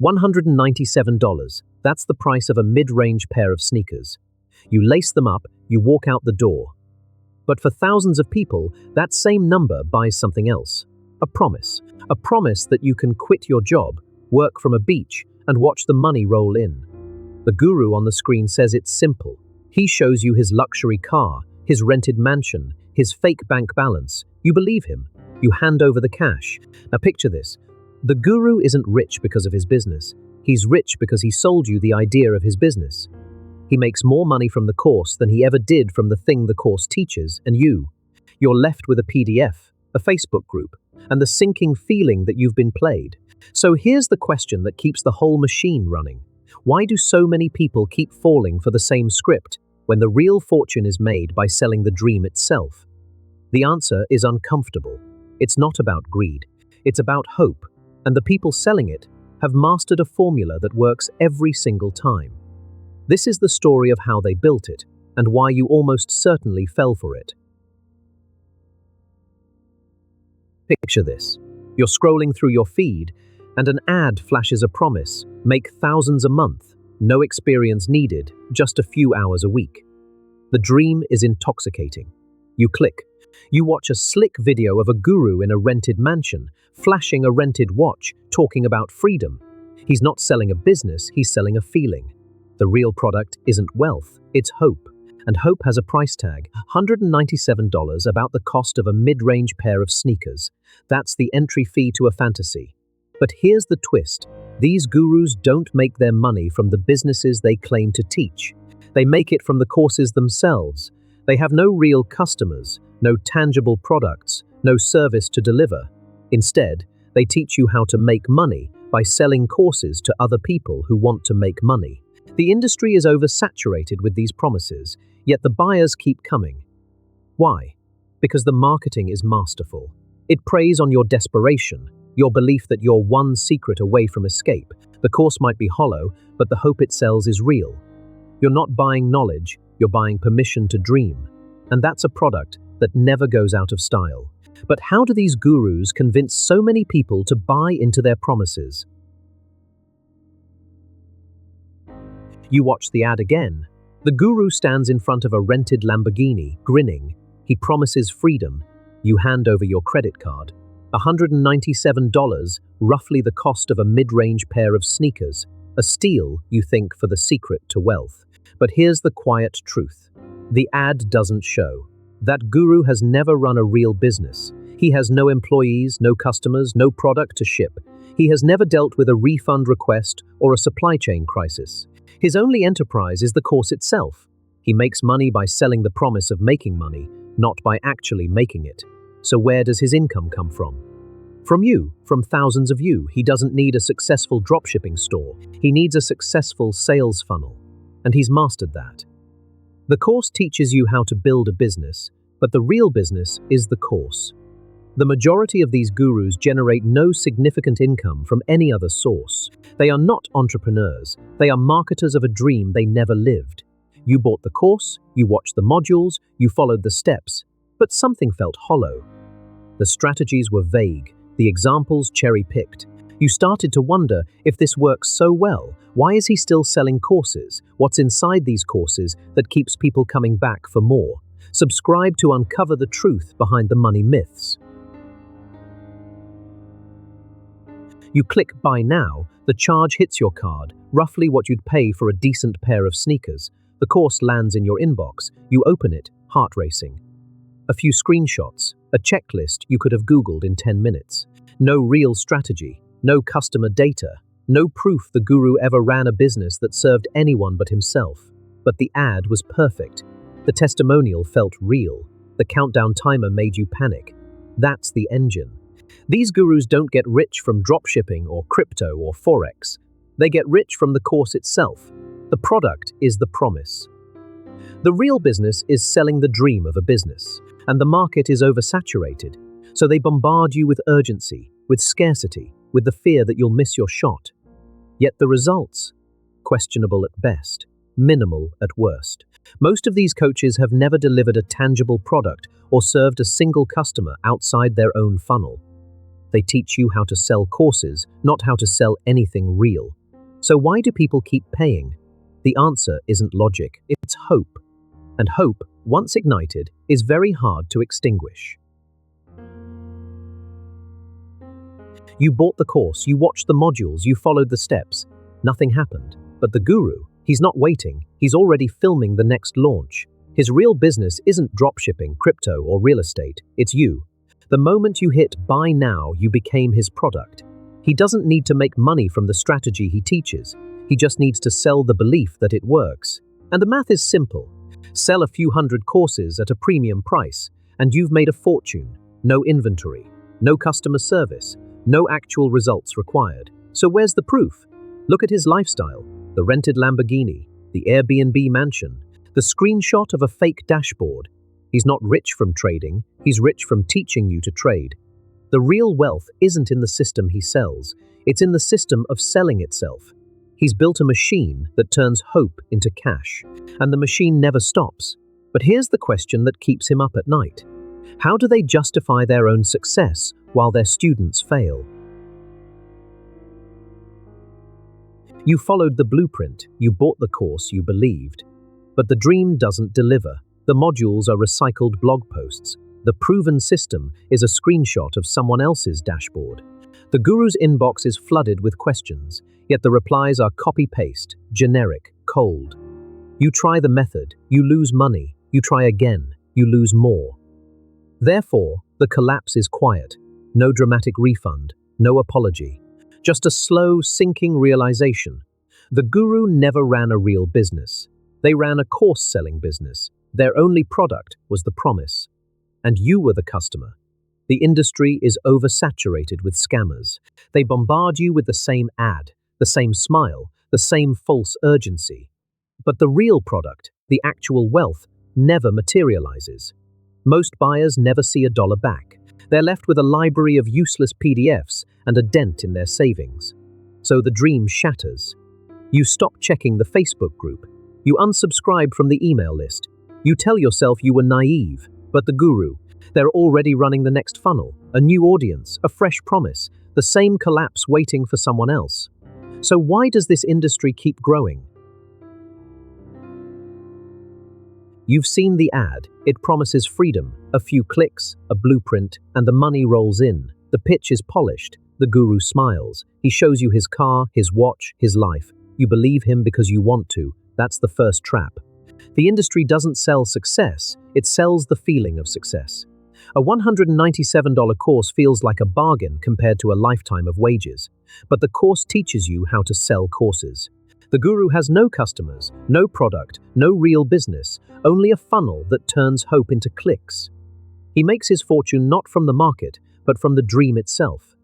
$197. That's the price of a mid-range pair of sneakers. You lace them up, you walk out the door. But for thousands of people, that same number buys something else. A promise. A promise that you can quit your job, work from a beach, and watch the money roll in. The guru on the screen says it's simple. He shows you his luxury car, his rented mansion, his fake bank balance. You believe him. You hand over the cash. Now picture this. The guru isn't rich because of his business. He's rich because he sold you the idea of his business. He makes more money from the course than he ever did from the thing the course teaches, and you're left with a PDF, a Facebook group, and the sinking feeling that you've been played. So here's the question that keeps the whole machine running. Why do so many people keep falling for the same script when the real fortune is made by selling the dream itself? The answer is uncomfortable. It's not about greed. It's about hope, and the people selling it have mastered a formula that works every single time. This is the story of how they built it, and why you almost certainly fell for it. Picture this. You're scrolling through your feed, and an ad flashes a promise: make thousands a month, no experience needed, just a few hours a week. The dream is intoxicating. You click. You watch a slick video of a guru in a rented mansion, flashing a rented watch, talking about freedom. He's not selling a business, he's selling a feeling. The real product isn't wealth, it's hope. And hope has a price tag, $197, about the cost of a mid-range pair of sneakers. That's the entry fee to a fantasy. But here's the twist. These gurus don't make their money from the businesses they claim to teach. They make it from the courses themselves. They have no real customers, no tangible products, no service to deliver. Instead, they teach you how to make money by selling courses to other people who want to make money. The industry is oversaturated with these promises, yet the buyers keep coming. Why? Because the marketing is masterful. It preys on your desperation, your belief that you're one secret away from escape. The course might be hollow, but the hope it sells is real. You're not buying knowledge, you're buying permission to dream. And that's a product that never goes out of style. But how do these gurus convince so many people to buy into their promises? You watch the ad again. The guru stands in front of a rented Lamborghini, grinning. He promises freedom. You hand over your credit card. $197, roughly the cost of a mid-range pair of sneakers. A steal, you think, for the secret to wealth. But here's the quiet truth. The ad doesn't show. That guru has never run a real business. He has no employees, no customers, no product to ship. He has never dealt with a refund request or a supply chain crisis. His only enterprise is the course itself. He makes money by selling the promise of making money, not by actually making it. So where does his income come from? From you, from thousands of you. He doesn't need a successful dropshipping store. He needs a successful sales funnel. And he's mastered that. The course teaches you how to build a business, but the real business is the course. The majority of these gurus generate no significant income from any other source. They are not entrepreneurs. They are marketers of a dream they never lived. You bought the course, you watched the modules, you followed the steps, but something felt hollow. The strategies were vague, the examples cherry-picked. You started to wonder, if this works so well, why is he still selling courses? What's inside these courses that keeps people coming back for more? Subscribe to uncover the truth behind the money myths. You click Buy Now, the charge hits your card, roughly what you'd pay for a decent pair of sneakers. The course lands in your inbox. You open it, heart racing. A few screenshots, a checklist you could have Googled in 10 minutes. No real strategy, no customer data, no proof the guru ever ran a business that served anyone but himself. But the ad was perfect. The testimonial felt real. The countdown timer made you panic. That's the engine. These gurus don't get rich from dropshipping or crypto or forex. They get rich from the course itself. The product is the promise. The real business is selling the dream of a business, and the market is oversaturated. So they bombard you with urgency, with scarcity, with the fear that you'll miss your shot. Yet the results? Questionable at best, minimal at worst. Most of these coaches have never delivered a tangible product or served a single customer outside their own funnel. They teach you how to sell courses, not how to sell anything real. So why do people keep paying? The answer isn't logic, it's hope. And hope, once ignited, is very hard to extinguish. You bought the course, you watched the modules, you followed the steps. Nothing happened. But the guru, he's not waiting, he's already filming the next launch. His real business isn't dropshipping, crypto, or real estate, it's you. The moment you hit buy now, you became his product. He doesn't need to make money from the strategy he teaches. He just needs to sell the belief that it works. And the math is simple. Sell a few hundred courses at a premium price, and you've made a fortune. No inventory, no customer service, no actual results required. So where's the proof? Look at his lifestyle, the rented Lamborghini, the Airbnb mansion, the screenshot of a fake dashboard. He's not rich from trading, he's rich from teaching you to trade. The real wealth isn't in the system he sells, it's in the system of selling itself. He's built a machine that turns hope into cash, and the machine never stops. But here's the question that keeps him up at night. How do they justify their own success while their students fail? You followed the blueprint, you bought the course you believed. But the dream doesn't deliver. The modules are recycled blog posts. The proven system is a screenshot of someone else's dashboard. The guru's inbox is flooded with questions, yet the replies are copy-paste, generic, cold. You try the method, you lose money. You try again, you lose more. Therefore, the collapse is quiet. No dramatic refund, no apology. Just a slow, sinking realization. The guru never ran a real business. They ran a course-selling business. Their only product was the promise. And you were the customer. The industry is oversaturated with scammers. They bombard you with the same ad, the same smile, the same false urgency. But the real product, the actual wealth, never materializes. Most buyers never see a dollar back. They're left with a library of useless PDFs and a dent in their savings. So the dream shatters. You stop checking the Facebook group. You unsubscribe from the email list. You tell yourself you were naive, but the guru, they're already running the next funnel, a new audience, a fresh promise, the same collapse waiting for someone else. So why does this industry keep growing? You've seen the ad. It promises freedom, a few clicks, a blueprint, and the money rolls in. The pitch is polished. The guru smiles. He shows you his car, his watch, his life. You believe him because you want to. That's the first trap. The industry doesn't sell success, it sells the feeling of success. A $197 course feels like a bargain compared to a lifetime of wages. But the course teaches you how to sell courses. The guru has no customers, no product, no real business, only a funnel that turns hope into clicks. He makes his fortune not from the market, but from the dream itself.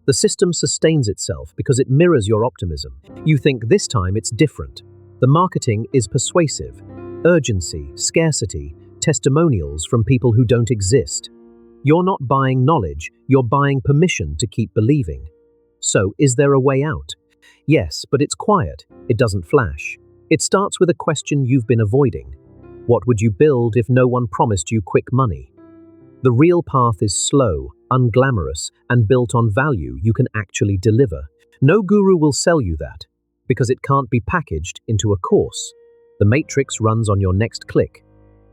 The system sustains itself because it mirrors your optimism. You think this time it's different. The marketing is persuasive. Urgency, scarcity, testimonials from people who don't exist. You're not buying knowledge, you're buying permission to keep believing. So, is there a way out? Yes, but it's quiet. It doesn't flash. It starts with a question you've been avoiding. What would you build if no one promised you quick money? The real path is slow, unglamorous, and built on value you can actually deliver. No guru will sell you that, because it can't be packaged into a course. The matrix runs on your next click.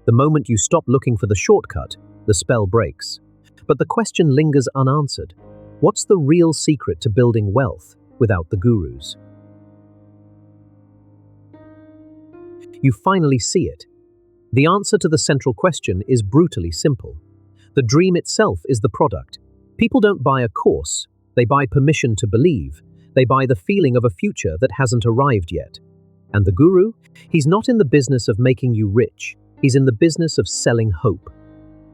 The moment you stop looking for the shortcut, the spell breaks. But the question lingers unanswered. What's the real secret to building wealth without the gurus? You finally see it. The answer to the central question is brutally simple. The dream itself is the product. People don't buy a course, they buy permission to believe. They buy the feeling of a future that hasn't arrived yet. And the guru? He's not in the business of making you rich. He's in the business of selling hope.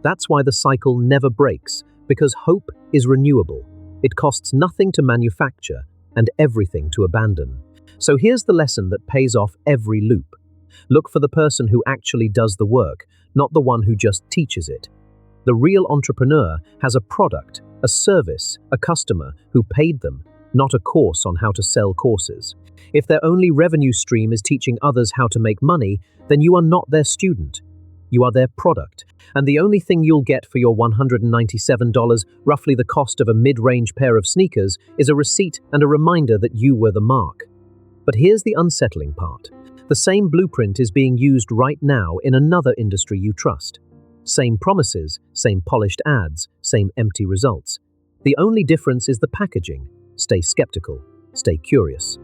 That's why the cycle never breaks, because hope is renewable. It costs nothing to manufacture and everything to abandon. So here's the lesson that pays off every loop. Look for the person who actually does the work, not the one who just teaches it. The real entrepreneur has a product, a service, a customer who paid them, not a course on how to sell courses. If their only revenue stream is teaching others how to make money, then you are not their student. You are their product, and the only thing you'll get for your $197, roughly the cost of a mid-range pair of sneakers, is a receipt and a reminder that you were the mark. But here's the unsettling part. The same blueprint is being used right now in another industry you trust. Same promises, same polished ads, same empty results. The only difference is the packaging. Stay skeptical, stay curious.